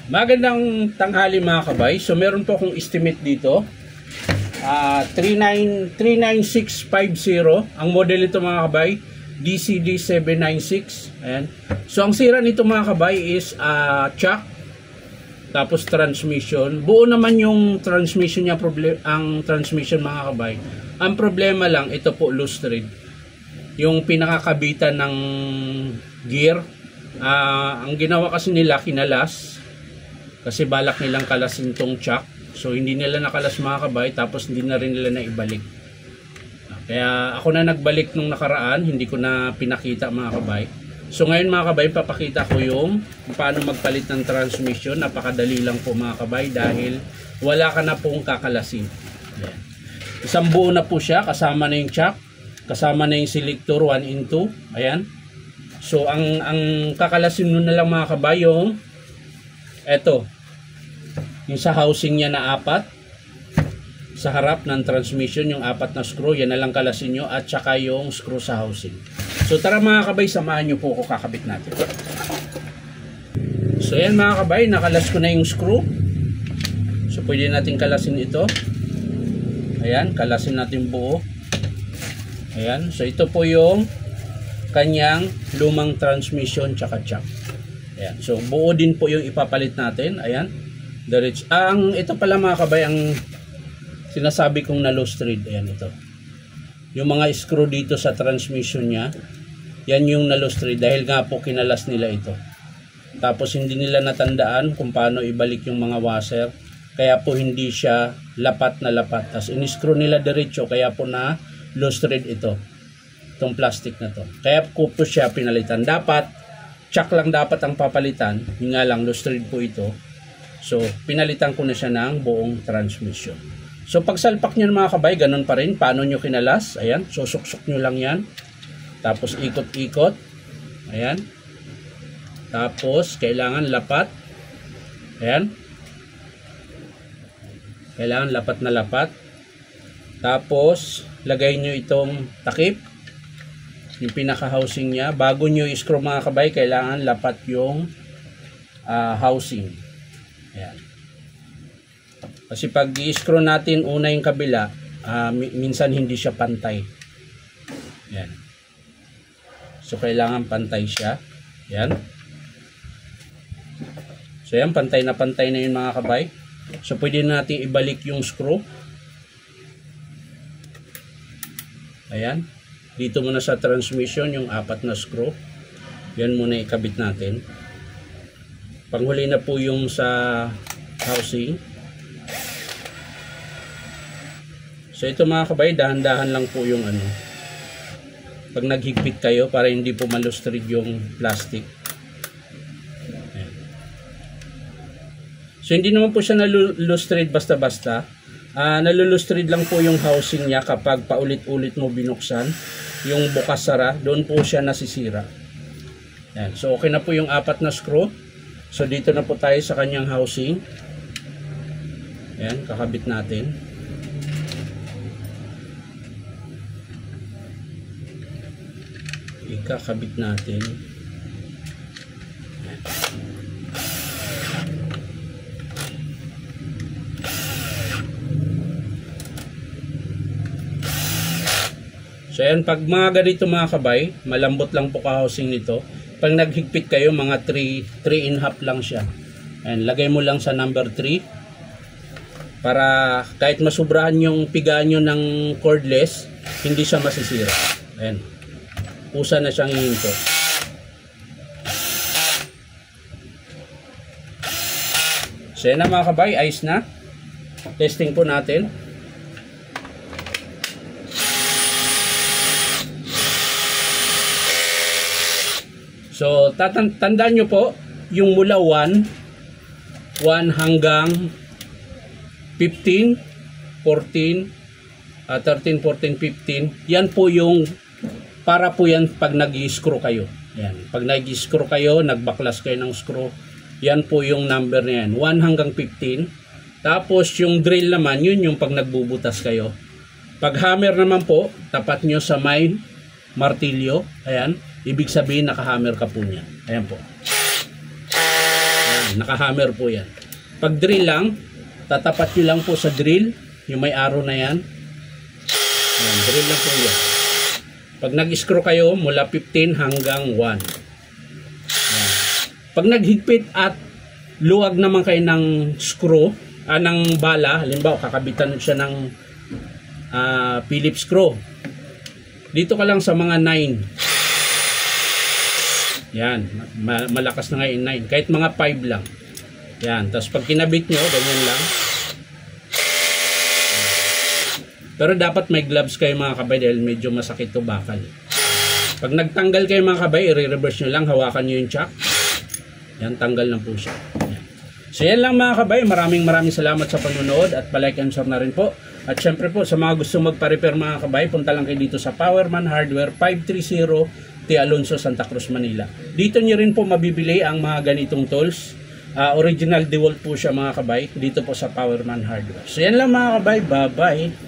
Magandang tanghali mga kabay. So meron po akong estimate dito. 39650. Ang model ito mga kabay, DCD 796. Ayan. So ang sira nito mga kabay is chuck. Tapos transmission. Buo naman yung transmission niya, ang transmission mga kabay. Ang problema lang, ito po loose thread. Yung pinakakabitan ng gear. Ang ginawa kasi nila, kinalas. Kasi balak nilang kalasin tong chuck. So hindi nila nakalas mga kabay. Tapos hindi na rin nila naibalik. Kaya ako na nagbalik nung nakaraan. Hindi ko na pinakita mga kabay. So ngayon mga kabay, papakita ko yung paano magpalit ng transmission. Napakadali lang po mga kabay. Dahil wala ka na pong kakalasin. Ayan. Isang buo na po siya. Kasama na yung chuck. Kasama na yung selector 1 in 2. Ayan. So ang kakalasin nun na lang mga kabay yung eto. Yung sa housing niya na 4 sa harap ng transmission, yung 4 na screw, yan na lang kalasin nyo, at saka yung screw sa housing. So tara mga kabay, samahan nyo po ako, kakabit natin. So yan mga kabay, nakalas ko na yung screw. So pwede natin kalasin ito. Ayan, kalasin natin buo. Ayan, so ito po yung kanyang lumang transmission tsaka chuck. Ayan, so buo din po yung ipapalit natin. Ayan. Ito pala mga kabay ang sinasabi kong na loose thread. Ayan ito. Yung mga screw dito sa transmission niya, yan yung na loose thread dahil nga po kinalas nila ito. Tapos hindi nila natandaan kung paano ibalik yung mga washer. Kaya po hindi siya lapat na lapat. Tapos in-screw nila diretso kaya po na loose thread ito. Itong plastic na to. Kaya po siya pinalitan. Dapat, chuck lang dapat ang papalitan. Yung nga lang, loose thread po ito. So, pinalitan ko na siya ng buong transmission. So, pag salpak nyo mga kabay, ganun pa rin. Paano nyo kinalas? Ayan. Susuksok nyo lang yan. Tapos, ikot-ikot. Ayan. Tapos, kailangan lapat. Ayan. Kailangan lapat na lapat. Tapos, lagay nyo itong takip. Yung pinaka-housing niya. Bago nyo i-screw mga kabay, kailangan lapat yung housing. Ayan. Kasi pag i-screw natin una yung kabila, minsan hindi siya pantay. Ayan. So kailangan pantay siya. Ayan. So ayan, pantay na yun mga kabay. So pwede natin ibalik yung screw. Ayan. Dito muna sa transmission yung 4 na screw. Yan muna ikabit natin. Panghuli na po yung sa housing. So ito mga kabay, dahan-dahan lang po yung ano. Pag naghigpit kayo para hindi po malustrid yung plastic. Ayan. So hindi naman po siya nalustrid basta-basta. Nalulustrid lang po yung housing niya kapag paulit-ulit mo binuksan. Yung bukas-sara, doon po siya nasisira. Ayan. So okay na po yung 4 na screw. So dito na po tayo sa kanyang housing. Ayan, kakabit natin. Ikakabit natin. Ayan. So ayan, pag mga ganito mga kabay, malambot lang po ka-housing nito. Pag naghigpit kayo, mga 3.5 lang siya. Ayan, lagay mo lang sa number 3. Para kahit masubrahan yung pigaan nyo ng cordless, hindi siya masisira. Ayan. Usa na siyang hihinto. So yan na mga kabay, ayos na. Testing po natin. So, tandaan nyo po, yung mula 1 hanggang 15, 14, 13, 14, 15, yan po yung, para po yan pag nag-i-screw kayo. Yan. Pag nag-i-screw kayo, nagbaklas kayo ng screw, yan po yung number na yan, 1 hanggang 15. Tapos, yung drill naman, yun yung pag nagbubutas kayo. Pag hammer naman po, tapat nyo sa may martilyo, ayan, ibig sabihin nakahammer ka po niya. Ayan po. Ayan, naka-hammer po yan. Pag drill lang, tatapat nyo lang po sa drill, yung may arrow na yan. Yan, drill lang po yan. Pag nag-screw kayo, mula 15 hanggang 1. Yan. Pag naghigpit at luwag naman kayo ng screw, ng bala, halimbawa kakabitan siya ng Phillips screw. Dito ka lang sa mga 9. Yan, malakas na ngayon 9. Kahit mga 5 lang. Yan, tapos pag kinabit nyo, ganyan lang. Pero dapat may gloves kayo mga kabay dahil medyo masakit to bakal. Pag nagtanggal kayo mga kabay, i-reverse nyo lang, hawakan nyo yung chuck. Yan, tanggal lang po siya. Yan. So yan lang mga kabay, maraming salamat sa panonood at palike and share na rin po. At syempre po, sa mga gusto magpa-repair mga kabay, punta lang kayo dito sa Powerman Hardware 530 T. Alonso, Santa Cruz, Manila. Dito nyo rin po mabibili ang mga ganitong tools. Original DeWalt po siya mga kabay, dito po sa Powerman Hardware. So yan lang mga kabay, bye-bye.